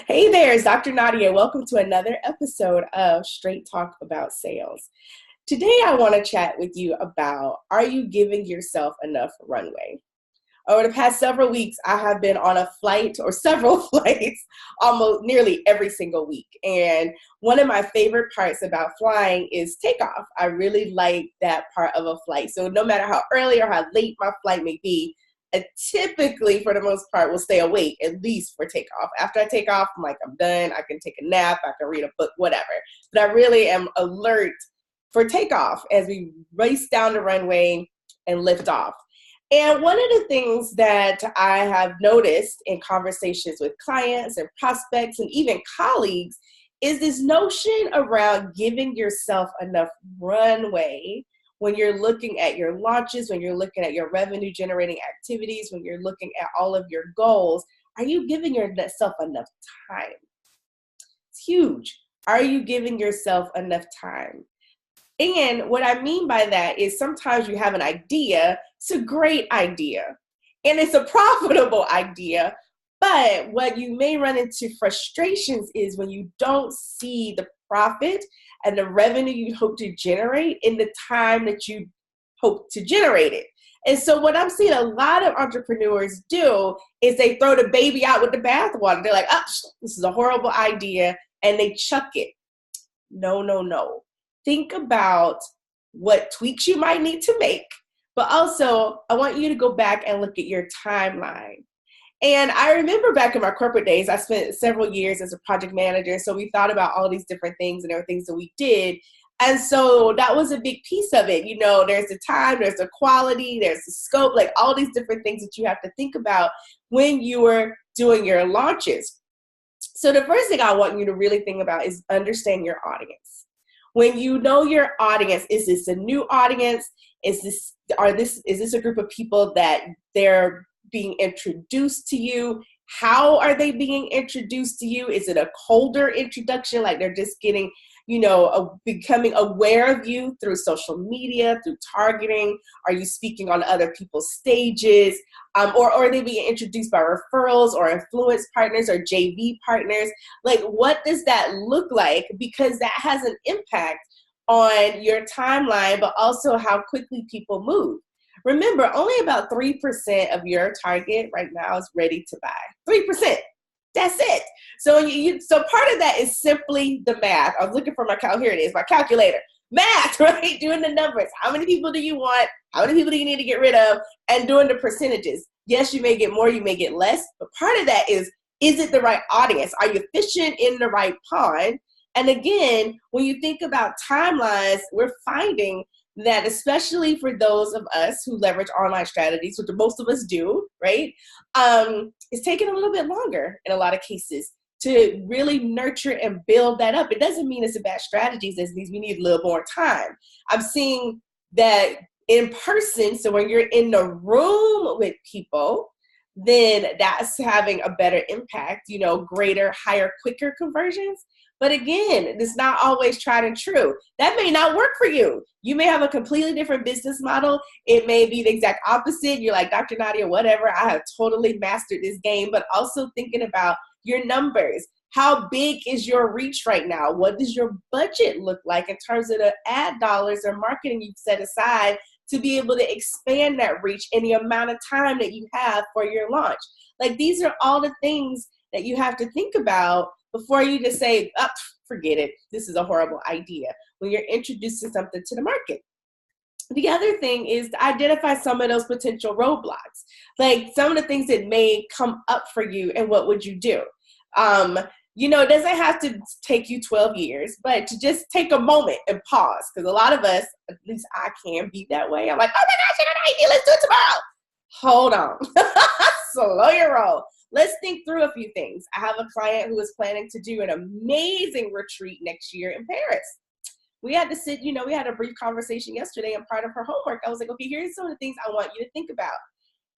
Hey there, it's Dr. Nadia. Welcome to another episode of Straight Talk About Sales. Today, I want to chat with you about, are you giving yourself enough runway? Over the past several weeks, I have been on a flight or several flights almost nearly every single week. And one of my favorite parts about flying is takeoff. I really like that part of a flight. So no matter how early or how late my flight may be, I typically, for the most part, will stay awake at least for takeoff. After I take off, I'm like, I'm done. I can take a nap. I can read a book, whatever. But I really am alert for takeoff as we race down the runway and lift off. And one of the things that I have noticed in conversations with clients and prospects and even colleagues is this notion around giving yourself enough runway when you're looking at your launches, when you're looking at your revenue generating activities, when you're looking at all of your goals. Are you giving yourself enough time? It's huge. Are you giving yourself enough time? And what I mean by that is sometimes you have an idea, it's a great idea, and it's a profitable idea, but what you may run into frustrations is when you don't see the profit and the revenue you hope to generate in the time that you hope to generate it. And so what I'm seeing a lot of entrepreneurs do is they throw the baby out with the bathwater. They're like, oh, this is a horrible idea, and they chuck it. No. Think about what tweaks you might need to make, but also I want you to go back and look at your timeline. And I remember back in my corporate days, I spent several years as a project manager, so we thought about all these different things and there were things that we did. And so that was a big piece of it. You know, there's the time, there's the quality, there's the scope, like all these different things that you have to think about when you are doing your launches. So the first thing I want you to really think about is understand your audience. When you know your audience, is this a new audience? Is this a group of people that they're being introduced to you? How are they being introduced to you? Is it a colder introduction, like they're just getting, becoming aware of you through social media, through targeting? Are you speaking on other people's stages? Or are they being introduced by referrals or influence partners or JV partners? Like, what does that look like? Because that has an impact on your timeline, but also how quickly people move. Remember, only about 3% of your target right now is ready to buy. 3%. That's it. So so part of that is simply the math. I was looking for here it is, my calculator. Math, right? Doing the numbers. How many people do you want? How many people do you need to get rid of? And doing the percentages. Yes, you may get more, you may get less, but part of that is it the right audience? Are you fishing in the right pond? And again, when you think about timelines, we're finding that especially for those of us who leverage online strategies, which most of us do, right? It's taking a little bit longer in a lot of cases to really nurture and build that up. It doesn't mean it's a bad strategy. It means we need a little more time. I'm seeing that in person. So when you're in the room with people, then that's having a better impact, greater, higher, quicker conversions. But again, it's not always tried and true. That may not work for you. You may have a completely different business model. It may be the exact opposite. You're like, Dr. Nadia, whatever, I have totally mastered this game. But also thinking about your numbers. How big is your reach right now? What does your budget look like in terms of the ad dollars or marketing you've set aside to be able to expand that reach in the amount of time that you have for your launch? Like, these are all the things that you have to think about before you just say, oh, forget it, this is a horrible idea, when you're introducing something to the market. The other thing is to identify some of those potential roadblocks, like some of the things that may come up for you and what would you do? It doesn't have to take you 12 years, but to just take a moment and pause, because a lot of us, at least I can be that way. I'm like, oh my gosh, I got an idea, let's do it tomorrow. Hold on, slow your roll. Let's think through a few things. I have a client who is planning to do an amazing retreat next year in Paris. We had to sit, we had a brief conversation yesterday, and part of her homework, I was like, okay, here's some of the things I want you to think about.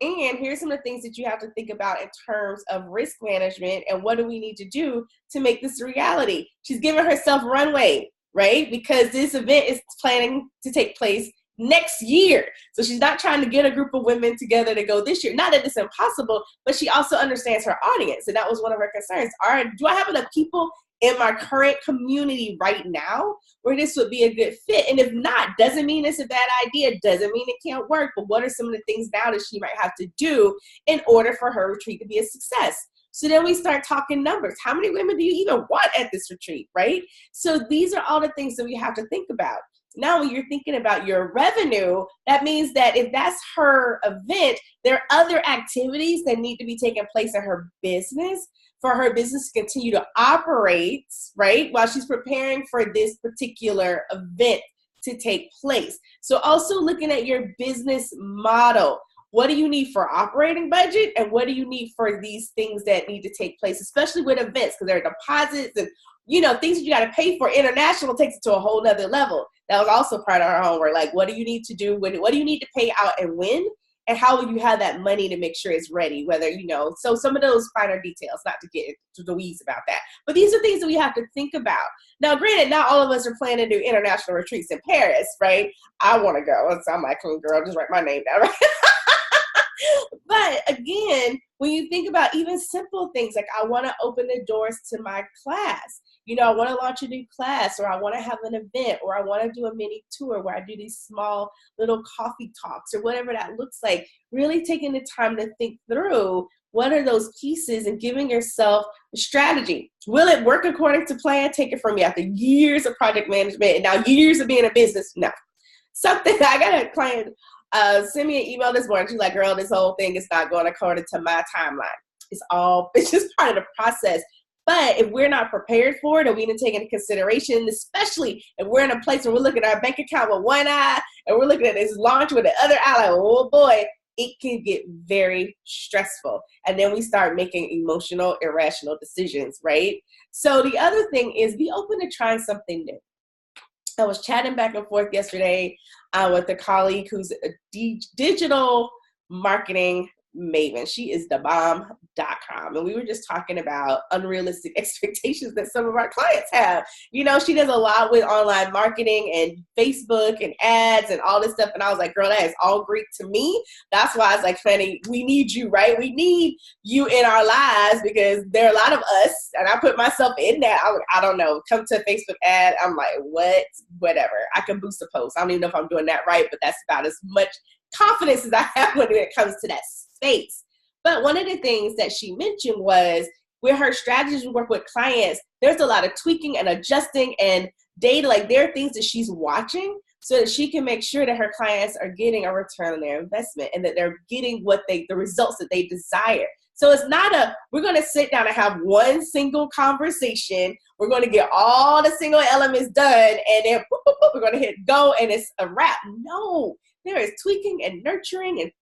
And here's some of the things that you have to think about in terms of risk management and what do we need to do to make this a reality. She's giving herself runway, right? Because this event is planning to take place next year. So she's not trying to get a group of women together to go this year. Not that it's impossible, but she also understands her audience. And that was one of her concerns. Do I have enough people in my current community right now where this would be a good fit? And if not, doesn't mean it's a bad idea, doesn't mean it can't work, but what are some of the things now that she might have to do in order for her retreat to be a success? So then we start talking numbers. How many women do you even want at this retreat, right? So these are all the things that we have to think about. Now, when you're thinking about your revenue, that means that if that's her event, there are other activities that need to be taking place in her business for her business to continue to operate, right, while she's preparing for this particular event to take place. So also looking at your business model. What do you need for operating budget, and what do you need for these things that need to take place, especially with events, because there are deposits and things that you got to pay for. International takes it to a whole nother level. That was also part of our homework. Like, what do you need to do? What do you need to pay out and when? And how will you have that money to make sure it's ready? Whether, so some of those finer details, not to get into the weeds about that. But these are things that we have to think about. Now, granted, not all of us are planning to do international retreats in Paris, right? I want to go. So I'm like, girl, just write my name down, right? But again, when you think about even simple things, like I want to open the doors to my class, I want to launch a new class, or I want to have an event, or I want to do a mini tour where I do these small little coffee talks, or whatever that looks like, really taking the time to think through what are those pieces and giving yourself a strategy. Will it work according to plan? Take it from me after years of project management and now years of being a business. No. I got a client send me an email this morning. She's like, girl, this whole thing is not going according to my timeline. It's just part of the process. But if we're not prepared for it, or we didn't take into consideration, especially if we're in a place where we're looking at our bank account with one eye and we're looking at this launch with the other eye, like, oh boy, it can get very stressful. And then we start making emotional, irrational decisions, right? So the other thing is be open to trying something new. I was chatting back and forth yesterday with a colleague who's a digital marketing maven. She is the bomb.com. And we were just talking about unrealistic expectations that some of our clients have. She does a lot with online marketing and Facebook and ads and all this stuff. And I was like, girl, that is all Greek to me. That's why I was like, Fanny, we need you, right? We need you in our lives because there are a lot of us. And I put myself in that. I don't know, come to a Facebook ad. I'm like, whatever. I can boost a post. I don't even know if I'm doing that right, but that's about as much confidence as I have when it comes to that space. But one of the things that she mentioned was with her strategies we work with clients, there's a lot of tweaking and adjusting and data. Like there are things that she's watching so that she can make sure that her clients are getting a return on their investment and that they're getting the results that they desire. So it's not we're going to sit down and have one single conversation. We're going to get all the single elements done and then we're going to hit go and it's a wrap. No. There is tweaking and nurturing and,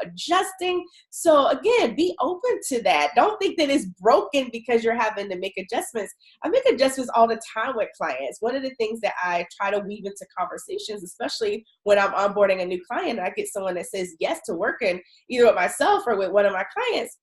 adjusting. So again, be open to that. Don't think that it's broken because you're having to make adjustments. I make adjustments all the time with clients. One of the things that I try to weave into conversations, especially when I'm onboarding a new client, and I get someone that says yes to working either with myself or with one of my clients,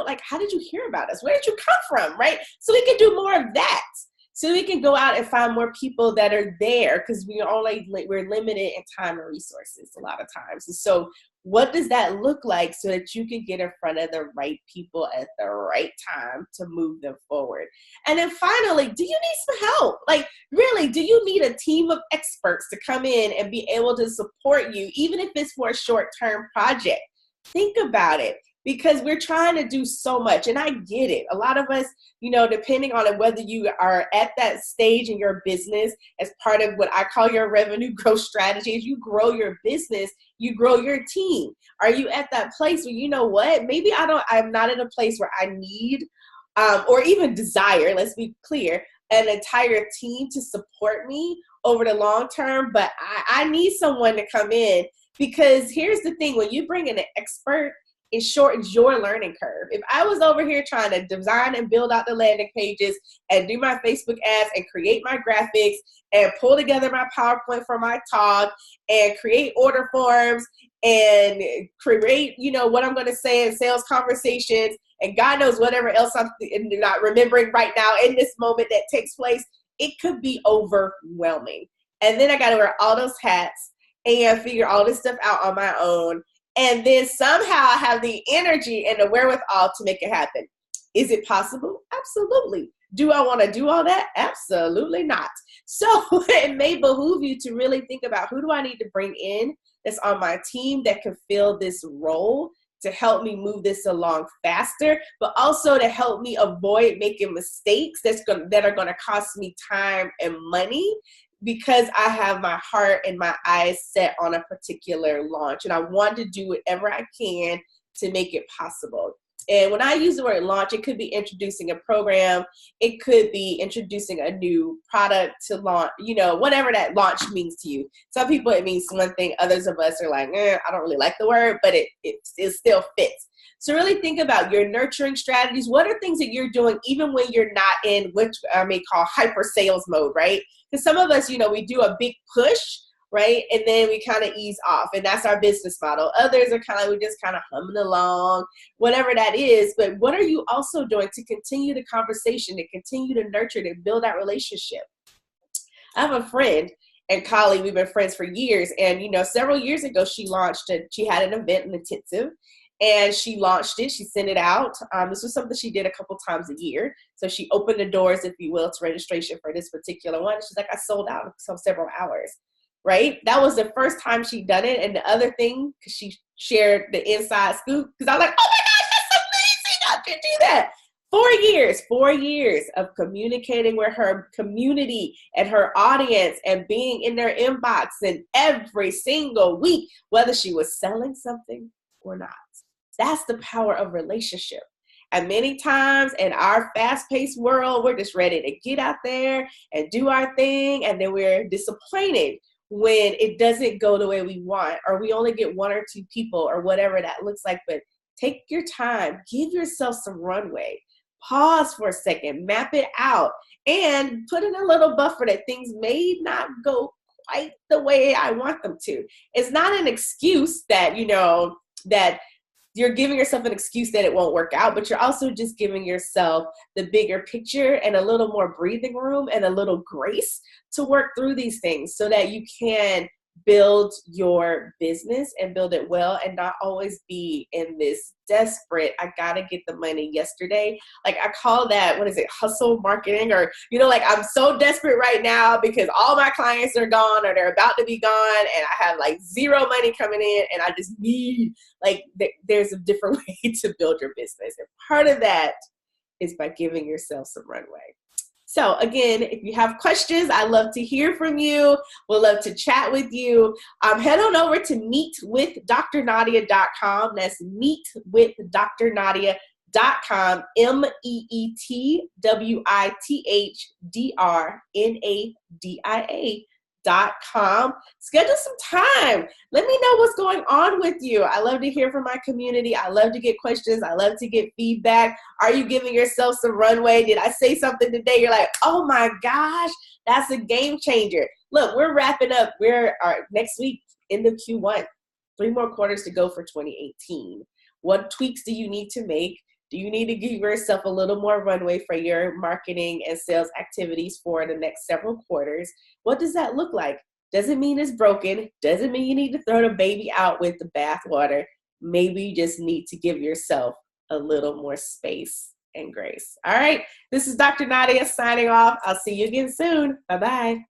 like, how did you hear about us? Where did you come from? Right? So we can do more of that. So we can go out and find more people that are there because we're limited in time and resources a lot of times. And so what does that look like so that you can get in front of the right people at the right time to move them forward? And then finally, do you need some help? Like really, do you need a team of experts to come in and be able to support you, even if it's for a short-term project? Think about it. Because we're trying to do so much. And I get it. A lot of us, depending on whether you are at that stage in your business as part of what I call your revenue growth strategy, as you grow your business, you grow your team. Are you at that place where, maybe I'm not in a place where I need or even desire, let's be clear, an entire team to support me over the long term, but I need someone to come in because here's the thing, when you bring in an expert, it shortens your learning curve. If I was over here trying to design and build out the landing pages and do my Facebook ads and create my graphics and pull together my PowerPoint for my talk and create order forms and create, what I'm going to say in sales conversations and God knows whatever else I'm not remembering right now in this moment that takes place, it could be overwhelming. And then I got to wear all those hats. and figure all this stuff out on my own, and then somehow I have the energy and the wherewithal to make it happen. Is it possible? Absolutely. Do I want to do all that? Absolutely not. So it may behoove you to really think about, who do I need to bring in that's on my team that can fill this role to help me move this along faster, but also to help me avoid making mistakes that are going to cost me time and money, because I have my heart and my eyes set on a particular launch, and I want to do whatever I can to make it possible. And when I use the word launch, it could be introducing a program. It could be introducing a new product to launch, whatever that launch means to you. Some people, it means one thing. Others of us are like, I don't really like the word, but it still fits. So really think about your nurturing strategies. What are things that you're doing even when you're not in, which I may call hyper sales mode, right? Because some of us, we do a big push, right? And then we kind of ease off, and that's our business model. Others are kind of, we just kind of humming along, whatever that is. But what are you also doing to continue the conversation, to continue to nurture, to build that relationship? I have a friend and colleague, we've been friends for years. And, several years ago, she had an event, an intensive, and she launched it. She sent it out. This was something she did a couple times a year. So she opened the doors, if you will, to registration for this particular one. She's like, I sold out in several hours. Right? That was the first time she'd done it. And the other thing, because she shared the inside scoop, because I was like, oh my gosh, that's amazing. How did you do that? 4 years of communicating with her community and her audience and being in their inbox, and every single week, whether she was selling something or not. That's the power of relationship. And many times in our fast-paced world, we're just ready to get out there and do our thing, and then we're disappointed when it doesn't go the way we want, or we only get 1 or 2 people, or whatever that looks like. But take your time, give yourself some runway, pause for a second, map it out, and put in a little buffer that things may not go quite the way I want them to. It's not an excuse that, that you're giving yourself an excuse that it won't work out, but you're also just giving yourself the bigger picture and a little more breathing room and a little grace to work through these things, so that you can build your business and build it well, and not always be in this desperate, I gotta get the money yesterday. Like, I call that, hustle marketing, or, like, I'm so desperate right now because all my clients are gone, or they're about to be gone, and I have like zero money coming in, and I just need, there's a different way to build your business. And part of that is by giving yourself some runway. So again, if you have questions, I'd love to hear from you. We'd love to chat with you. Head on over to meetwithdrnadia.com. That's meetwithdrnadia.com, meetwithdrnadia.com. Schedule some time. Let me know what's going on with you. I love to hear from my community. I love to get questions. I love to get feedback. Are you giving yourself some runway? Did I say something today? You're like, oh my gosh, that's a game changer. Look, we're wrapping up. We're next week in the Q1. 3 more quarters to go for 2018. What tweaks do you need to make? Do you need to give yourself a little more runway for your marketing and sales activities for the next several quarters? What does that look like? Doesn't mean it's broken. Doesn't mean you need to throw the baby out with the bathwater. Maybe you just need to give yourself a little more space and grace. All right. This is Dr. Nadia signing off. I'll see you again soon. Bye-bye.